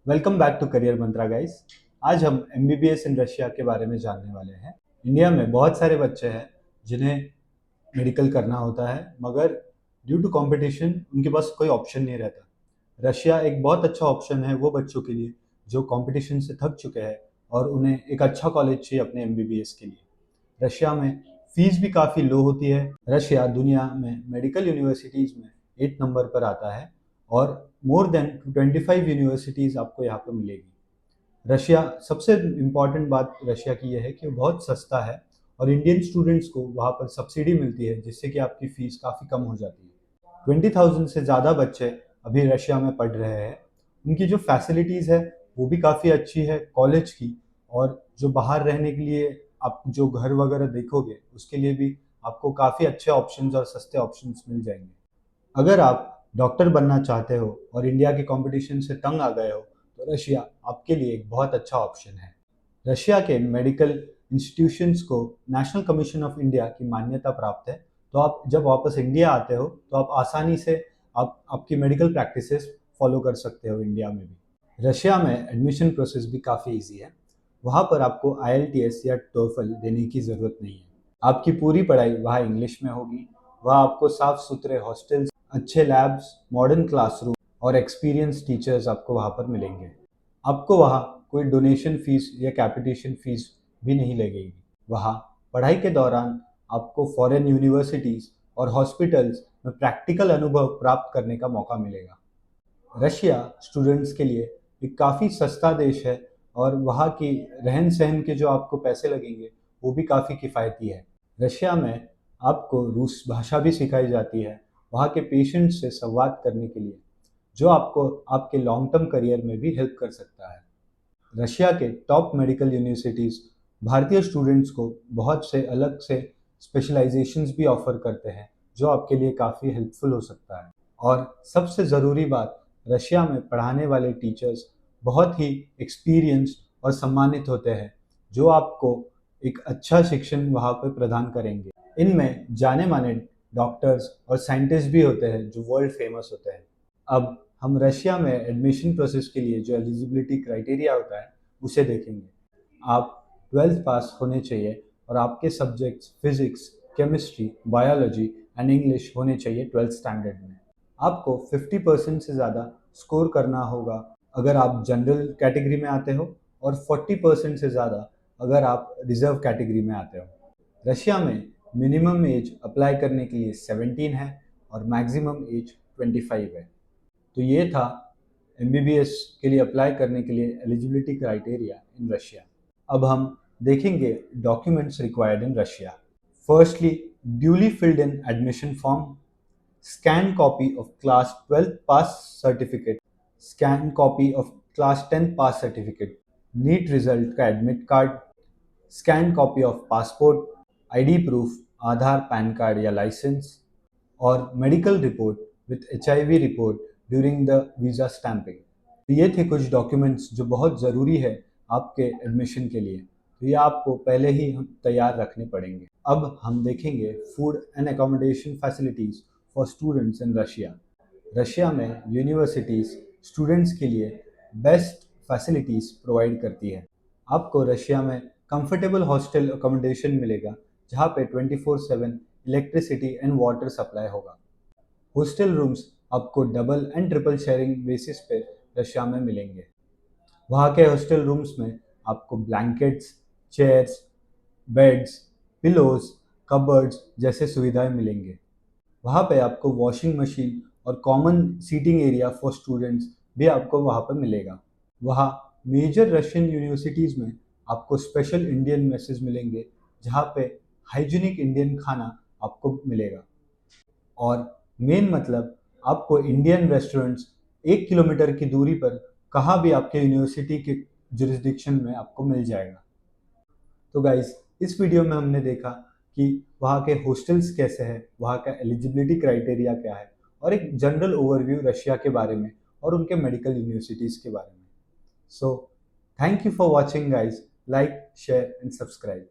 Welcome back to career Mantra guys. आज हम MBBS in Russia के बारे में जानने वाले हैं। इंडिया में बहुत सारे बच्चे हैं जिन्हें मेडिकल करना होता है, मगर ड्यू टू कंपटीशन उनके पास कोई ऑप्शन नहीं रहता। रशिया एक बहुत अच्छा ऑप्शन है वो बच्चों के लिए जो कंपटीशन से थक चुके हैं और उन्हें एक अच्छा कॉलेज चाहिए अपने एमबीबीएस के लिए। रशिया में फीस भी काफ़ी लो होती है। रशिया दुनिया में मेडिकल यूनिवर्सिटीज़ में 8 नंबर पर आता है और मोर देन 25 यूनिवर्सिटीज़ आपको यहाँ पर मिलेगी। रशिया सबसे इम्पॉर्टेंट बात रशिया की यह है कि वो बहुत सस्ता है और इंडियन स्टूडेंट्स को वहाँ पर सब्सिडी मिलती है जिससे कि आपकी फ़ीस काफ़ी कम हो जाती है। 20,000 से ज़्यादा बच्चे अभी रशिया में पढ़ रहे हैं। उनकी जो फैसिलिटीज़ है वो भी काफ़ी अच्छी है कॉलेज की, और जो बाहर रहने के लिए आप जो घर वगैरह देखोगे उसके लिए भी आपको काफ़ी अच्छे ऑप्शंस और सस्ते ऑप्शंस मिल जाएंगे। अगर आप डॉक्टर बनना चाहते हो और इंडिया के कंपटीशन से तंग आ गए हो तो रशिया आपके लिए एक बहुत अच्छा ऑप्शन है। रशिया के मेडिकल इंस्टीट्यूशंस को नेशनल कमीशन ऑफ इंडिया की मान्यता प्राप्त है, तो आप जब वापस इंडिया आते हो तो आप आसानी से आप आपकी मेडिकल प्रैक्टिसेस फॉलो कर सकते हो इंडिया में भी। रशिया में एडमिशन प्रोसेस भी काफ़ी इजी है। वहाँ पर आपको IELTS या टोफल देने की ज़रूरत नहीं है। आपकी पूरी पढ़ाई वहाँ इंग्लिश में होगी। वहाँ आपको साफ सुथरे हॉस्टल्स, अच्छे लैब्स, मॉडर्न क्लासरूम और एक्सपीरियंस टीचर्स आपको वहाँ पर मिलेंगे। आपको वहाँ कोई डोनेशन फीस या कैपिटेशन फीस भी नहीं लगेगी। वहाँ पढ़ाई के दौरान आपको फॉरेन यूनिवर्सिटीज़ और हॉस्पिटल्स में प्रैक्टिकल अनुभव प्राप्त करने का मौका मिलेगा। रशिया स्टूडेंट्स के लिए एक काफ़ी सस्ता देश है और वहाँ की रहन सहन के जो आपको पैसे लगेंगे वो भी काफ़ी किफ़ायती है। रशिया में आपको रूस भाषा भी सिखाई जाती है वहाँ के पेशेंट्स से संवाद करने के लिए, जो आपको आपके लॉन्ग टर्म करियर में भी हेल्प कर सकता है। रशिया के टॉप मेडिकल यूनिवर्सिटीज़ भारतीय स्टूडेंट्स को बहुत से अलग से स्पेशलाइजेशंस भी ऑफर करते हैं जो आपके लिए काफ़ी हेल्पफुल हो सकता है। और सबसे ज़रूरी बात, रशिया में पढ़ाने वाले टीचर्स बहुत ही एक्सपीरियंस्ड और सम्मानित होते हैं जो आपको एक अच्छा शिक्षण वहाँ पर प्रदान करेंगे। इनमें जाने माने डॉक्टर्स और साइंटिस्ट भी होते हैं जो वर्ल्ड फेमस होते हैं। अब हम रशिया में एडमिशन प्रोसेस के लिए जो एलिजिबिलिटी क्राइटेरिया होता है उसे देखेंगे। आप 12th पास होने चाहिए और आपके subjects physics, chemistry, biology and English होने चाहिए 12th स्टैंडर्ड में। आपको 50% से ज़्यादा स्कोर करना होगा अगर आप जनरल कैटेगरी में आते हो और 40% से ज़्यादा अगर आप रिजर्व कैटेगरी में आते हो। रशिया में मिनिमम एज अप्लाई करने के लिए 17 है और मैक्सिमम एज 25 है। तो ये था एमबीबीएस के लिए अप्लाई करने के लिए एलिजिबिलिटी क्राइटेरिया इन रशिया। अब हम देखेंगे documents required in Russia. Firstly, duly filled in admission form, scan copy of class 12 pass certificate, scan copy of class 10 pass certificate, NEET result का admit card, scan copy of passport, ID proof, Aadhaar, PAN card या licence, और medical report with HIV report during the visa stamping. तो ये थे कुछ documents जो बहुत ज़रूरी है आपके एडमिशन के लिए, तो ये आपको पहले ही हम तैयार रखने पड़ेंगे। अब हम देखेंगे food and accommodation facilities for students in Russia. Russia में यूनिवर्सिटीज़ स्टूडेंट्स के लिए बेस्ट फैसिलिटीज़ प्रोवाइड करती है। आपको रशिया में कंफर्टेबल हॉस्टल अकोमोडेशन मिलेगा जहाँ पे 24/7 इलेक्ट्रिसिटी एंड वाटर सप्लाई होगा। हॉस्टल रूम्स आपको double and triple sharing basis पे रशिया में मिलेंगे। वहाँ के हॉस्टल रूम्स में आपको blankets, chairs, beds, pillows, cupboards जैसे सुविधाएं मिलेंगे। वहाँ पे आपको वॉशिंग मशीन और common seating area for students भी आपको वहाँ पर मिलेगा। वहाँ मेजर रशियन यूनिवर्सिटीज़ में आपको स्पेशल इंडियन मेसेज मिलेंगे जहाँ पे हाइजीनिक इंडियन खाना आपको मिलेगा। और मेन मतलब आपको इंडियन रेस्टोरेंट्स 1 किलोमीटर की दूरी पर कहाँ भी आपके यूनिवर्सिटी के जुरिस्डिक्शन में आपको मिल जाएगा। तो गाइस, इस वीडियो में हमने देखा कि वहाँ के हॉस्टल्स कैसे हैं, वहाँ का एलिजिबिलिटी क्राइटेरिया क्या है, और एक जनरल ओवरव्यू रशिया के बारे में और उनके मेडिकल यूनिवर्सिटीज़ के बारे में। So thank you for watching guys, like, share and subscribe.